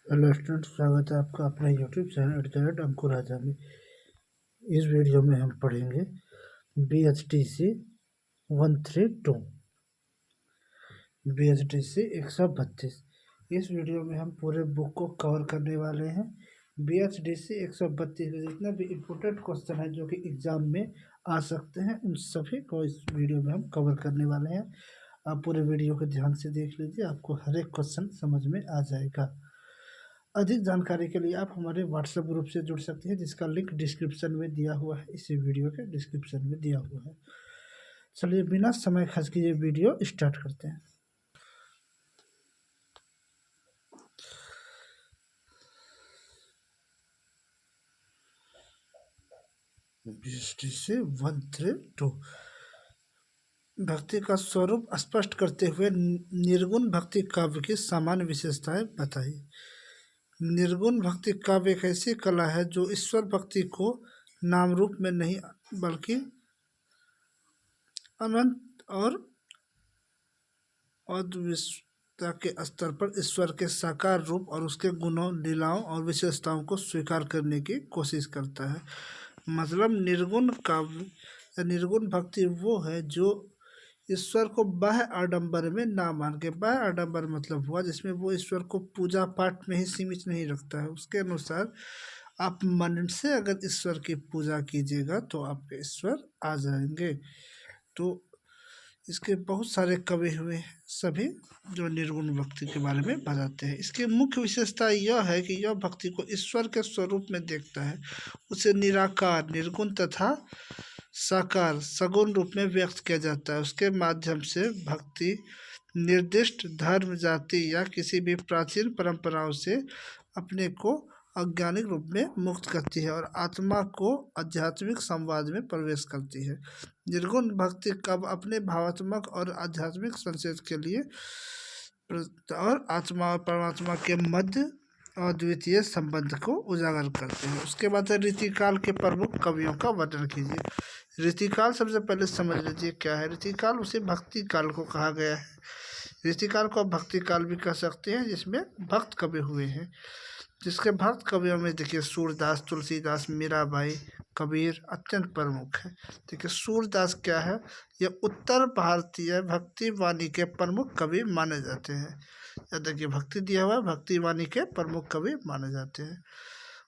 Hello student, स्वागत है आपका अपने यूट्यूब चैनल अंकुर राजा में। इस वीडियो में हम पढ़ेंगे BHTC 132 BHTC 132। इस वीडियो में हम पूरे बुक को कवर करने वाले हैं। BHTC 132 के जितने भी इम्पोर्टेंट क्वेश्चन हैं जो कि एग्जाम में आ सकते हैं, उन सभी को इस वीडियो में हम कवर करने वाले हैं। आप पूरे वीडियो को ध्यान से देख लीजिए, आपको हर एक क्वेश्चन समझ में आ जाएगा। अधिक जानकारी के लिए आप हमारे व्हाट्सएप ग्रुप से जुड़ सकते हैं, जिसका लिंक डिस्क्रिप्शन में दिया हुआ है। इसी वीडियो के डिस्क्रिप्शन में दिया हुआ है। चलिए बिना समय खर्च किए वीडियो स्टार्ट करते हैं। BHTC 132 भक्ति का स्वरूप स्पष्ट करते हुए निर्गुण भक्ति काव्य की सामान्य विशेषताएं बताइए। निर्गुण भक्ति काव्य एक ऐसी कला है जो ईश्वर भक्ति को नाम रूप में नहीं बल्कि अनंत और अद्वितीयता के स्तर पर ईश्वर के साकार रूप और उसके गुणों, लीलाओं और विशेषताओं को स्वीकार करने की कोशिश करता है। मतलब निर्गुण काव्य या निर्गुण भक्ति वो है जो ईश्वर को बाह्य आडंबर में ना मान के, बाह्य आडंबर मतलब हुआ जिसमें वो ईश्वर को पूजा पाठ में ही सीमित नहीं रखता है। उसके अनुसार आप मन से अगर ईश्वर की पूजा कीजिएगा तो आपके ईश्वर आ जाएंगे। तो इसके बहुत सारे कवि हुए हैं सभी जो निर्गुण भक्ति के बारे में बताते हैं। इसकी मुख्य विशेषता यह है कि यह भक्ति को ईश्वर के स्वरूप में देखता है, उसे निराकार, निर्गुण तथा साकार, सगुण रूप में व्यक्त किया जाता है। उसके माध्यम से भक्ति निर्दिष्ट धर्म, जाति या किसी भी प्राचीन परंपराओं से अपने को अज्ञानिक रूप में मुक्त करती है और आत्मा को आध्यात्मिक संवाद में प्रवेश करती है। निर्गुण भक्ति कब अपने भावात्मक और आध्यात्मिक संदेश के लिए और आत्मा और परमात्मा के मध्य अद्वितीय संबंध को उजागर करते हैं। उसके बाद रीतिकाल के प्रमुख कवियों का वर्णन कीजिए। रीतिकाल सबसे पहले समझ लीजिए क्या है। रीतिकाल उसे भक्ति काल को कहा गया है। रीतिकाल को भक्ति काल भी कह सकते हैं, जिसमें भक्त कवि हुए हैं। जिसके भक्त कवियों में देखिए सूरदास, तुलसीदास, मीराबाई, कबीर अत्यंत प्रमुख है। देखिए सूरदास क्या है, ये उत्तर भारतीय भक्ति वाणी के प्रमुख कवि माने जाते हैं। या देखिए भक्ति दिया हुआ भक्ति वाणी के प्रमुख कवि माने जाते हैं।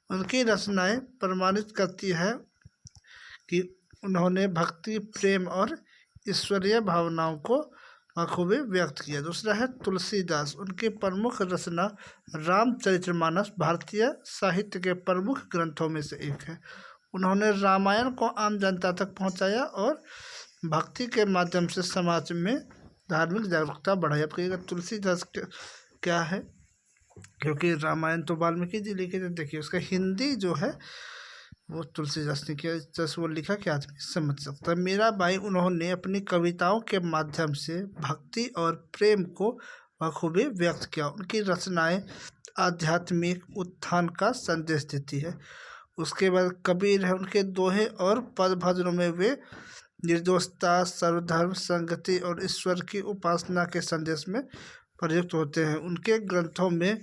उनकी रचनाएं प्रमाणित करती है कि उन्होंने भक्ति, प्रेम और ईश्वरीय भावनाओं को बखूबी व्यक्त किया। दूसरा है तुलसीदास। उनकी प्रमुख रचना रामचरितमानस भारतीय साहित्य के प्रमुख ग्रंथों में से एक है। उन्होंने रामायण को आम जनता तक पहुंचाया और भक्ति के माध्यम से समाज में धार्मिक जागरूकता बढ़ाई। अब कहिएगा तुलसीदास क्या है, क्योंकि रामायण तो वाल्मीकि जी लिखे थे। देखिए उसका हिंदी जो है वो तुलसीदास ने किया, जैसे वो लिखा कि आदमी समझ सकता है। मीराबाई, उन्होंने अपनी कविताओं के माध्यम से भक्ति और प्रेम को बखूबी व्यक्त किया। उनकी रचनाएं आध्यात्मिक उत्थान का संदेश देती है। उसके बाद कबीर है। उनके दोहे और पद भजनों में वे निर्दोषता, सर्वधर्म संगति और ईश्वर की उपासना के संदेश में प्रयुक्त होते हैं। उनके ग्रंथों में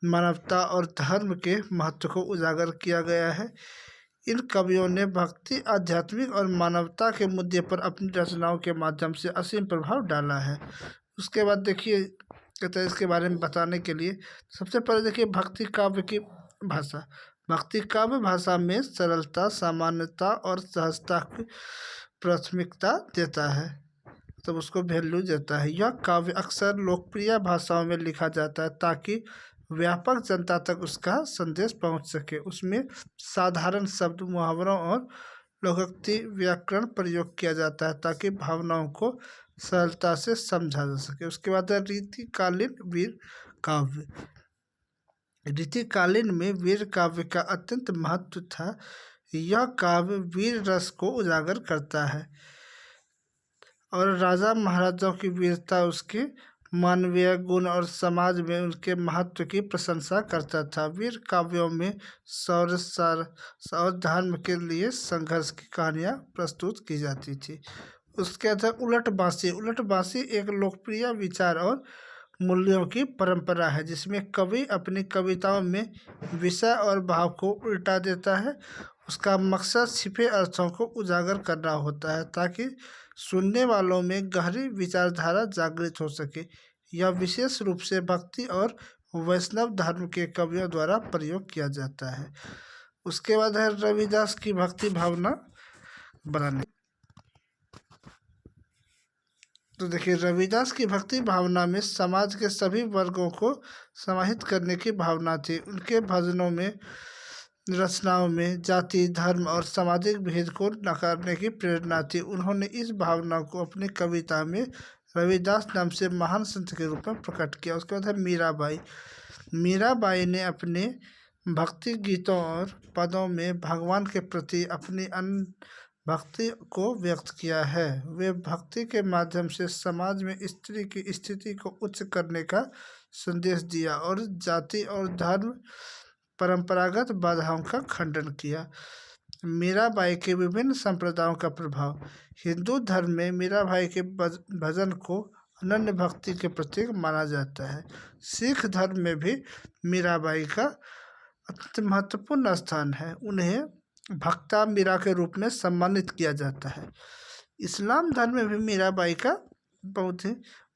मानवता और धर्म के महत्व को उजागर किया गया है। इन कवियों ने भक्ति, आध्यात्मिक और मानवता के मुद्दे पर अपनी रचनाओं के माध्यम से असीम प्रभाव डाला है। उसके बाद देखिए कहते हैं इसके बारे में बताने के लिए सबसे पहले देखिए भक्ति काव्य की भाषा। भक्ति काव्य भाषा में सरलता, सामान्यता और सहजता की प्राथमिकता देता है, तब उसको वैल्यू देता है। यह काव्य अक्सर लोकप्रिय भाषाओं में लिखा जाता है ताकि व्यापक जनता तक उसका संदेश पहुंच सके। उसमें साधारण शब्द, मुहावरों और लोकोक्ति व्याकरण प्रयोग किया जाता है ताकि भावनाओं को सरलता से समझा जा सके। उसके बाद है रीतिकालीन वीर काव्य। रीतिकालीन में वीर काव्य का अत्यंत महत्व था। यह काव्य वीर रस को उजागर करता है और राजा महाराजाओं की वीरता, उसके मानवीय गुण और समाज में उनके महत्व की प्रशंसा करता था। वीर काव्यों में शौर्य, और धर्म के लिए संघर्ष की कहानियाँ प्रस्तुत की जाती थी। उसके अंदर उलट बांसी। उलट बांसी एक लोकप्रिय विचार और मूल्यों की परंपरा है, जिसमें कवि अपनी कविताओं में विषय और भाव को उल्टा देता है। उसका मकसद छिपे अर्थों को उजागर करना होता है ताकि सुनने वालों में गहरी विचारधारा जागृत हो सके। यह विशेष रूप से भक्ति और वैष्णव धर्म के कवियों द्वारा प्रयोग किया जाता है। उसके बाद है रविदास की भक्ति भावना बनाने। तो देखिए, रविदास की भक्ति भावना में समाज के सभी वर्गों को समाहित करने की भावना थी। उनके भजनों में, रचनाओं में जाति, धर्म और सामाजिक भेद को नकारने की प्रेरणा थी। उन्होंने इस भावना को अपनी कविता में रविदास नाम से महान संत के रूप में प्रकट किया। उसके बाद है मीराबाई। मीराबाई ने अपने भक्ति गीतों और पदों में भगवान के प्रति अपनी भक्ति को व्यक्त किया है। वे भक्ति के माध्यम से समाज में स्त्री की स्थिति को उच्च करने का संदेश दिया और जाति और धर्म परंपरागत बाधाओं का खंडन किया। मीराबाई के विभिन्न संप्रदायों का प्रभाव। हिंदू धर्म में मीराबाई के भजन को अनन्य भक्ति के प्रतीक माना जाता है। सिख धर्म में भी मीराबाई का अत्यंत महत्वपूर्ण स्थान है। उन्हें भक्ता मीरा के रूप में सम्मानित किया जाता है। इस्लाम धर्म में भी मीराबाई का बहुत ही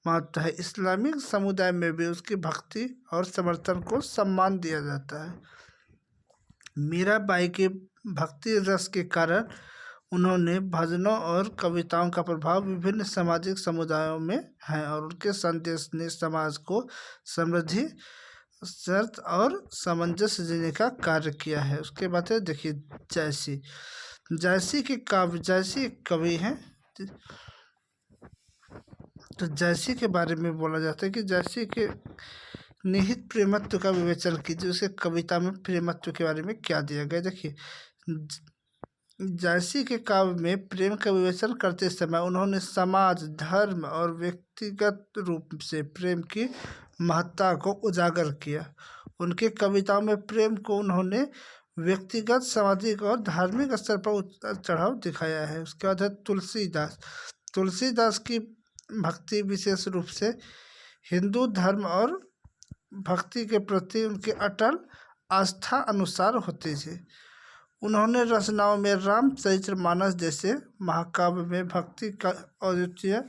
महत्व है। इस्लामिक समुदाय में भी उसकी भक्ति और समर्थन को सम्मान दिया जाता है। मीराबाई के भक्ति रस के कारण उन्होंने भजनों और कविताओं का प्रभाव विभिन्न सामाजिक समुदायों में है और उनके संदेश ने समाज को समृद्धि, शर्त और सामंजस्य देने का कार्य किया है। उसके बाद है देखिए जायसी। जायसी के काव्य, जायसी एक कवि हैं। तो जायसी के बारे में बोला जाता है कि जायसी के निहित प्रेमत्व का विवेचन कीजिए। उसके कविता में प्रेमत्व के बारे में क्या दिया गया। देखिए, जायसी के काव्य में प्रेम का विवेचन करते समय उन्होंने समाज, धर्म और व्यक्तिगत रूप से प्रेम की महत्ता को उजागर किया। उनके कविताओं में प्रेम को उन्होंने व्यक्तिगत, सामाजिक और धार्मिक स्तर पर उतार चढ़ाव दिखाया है। उसके बाद है तुलसीदास। तुलसीदास की भक्ति विशेष रूप से हिंदू धर्म और भक्ति के प्रति उनकी अटल आस्था अनुसार होती थी। उन्होंने रचनाओं में रामचरितमानस जैसे महाकाव्य में भक्ति का अद्वितीय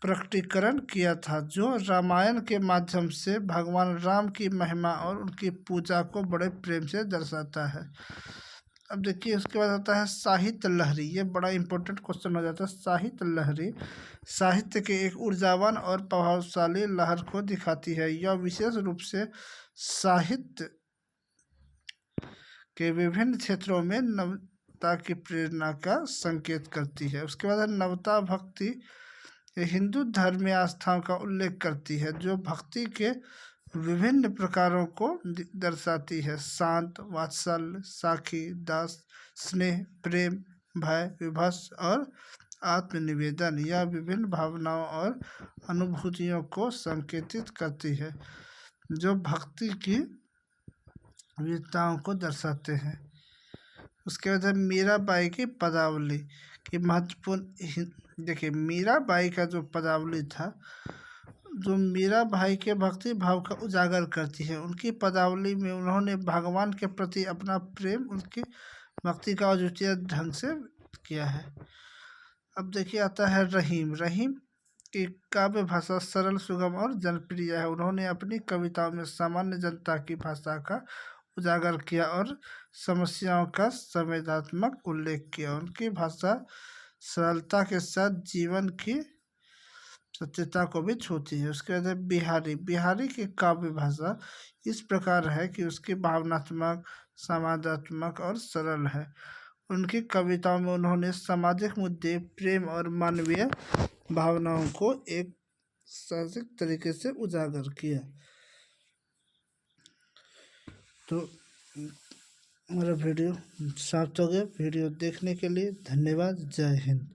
प्रकटीकरण किया था, जो रामायण के माध्यम से भगवान राम की महिमा और उनकी पूजा को बड़े प्रेम से दर्शाता है। अब देखिए, उसके बाद आता है साहित्य लहरी। ये बड़ा इंपॉर्टेंट क्वेश्चन हो जाता है। साहित्य लहरी साहित्य के एक ऊर्जावान और प्रभावशाली लहर को दिखाती है। यह विशेष रूप से साहित्य के विभिन्न क्षेत्रों में नवता की प्रेरणा का संकेत करती है। उसके बाद नवता भक्ति हिंदू धर्म में आस्थाओं का उल्लेख करती है, जो भक्ति के विभिन्न प्रकारों को दर्शाती है। शांत, वात्सल्य, साखी, दास, स्नेह, प्रेम, भय, विभस और आत्मनिवेदन। यह विभिन्न भावनाओं और अनुभूतियों को संकेतित करती है, जो भक्ति की विविधताओं को दर्शाते हैं। उसके बाद है मीराबाई की पदावली की महत्वपूर्ण। देखिए, मीराबाई का जो पदावली था, जो मीराबाई के भक्ति भाव का उजागर करती है। उनकी पदावली में उन्होंने भगवान के प्रति अपना प्रेम, उनकी भक्ति का अद्वितीय ढंग से किया है। अब देखिए आता है रहीम। रहीम की काव्य भाषा सरल, सुगम और जनप्रिय है। उन्होंने अपनी कविताओं में सामान्य जनता की भाषा का उजागर किया और समस्याओं का संवेदनात्मक उल्लेख किया। उनकी भाषा सरलता के साथ जीवन की सत्यता को भी छूती है। उसके बाद बिहारी। बिहारी की काव्य भाषा इस प्रकार है कि उसकी भावनात्मक, संवादात्मक और सरल है। उनकी कविताओं में उन्होंने सामाजिक मुद्दे, प्रेम और मानवीय भावनाओं को एक साहसिक तरीके से उजागर किया। तो हमारा वीडियो समाप्त हो गया। वीडियो देखने के लिए धन्यवाद। जय हिंद।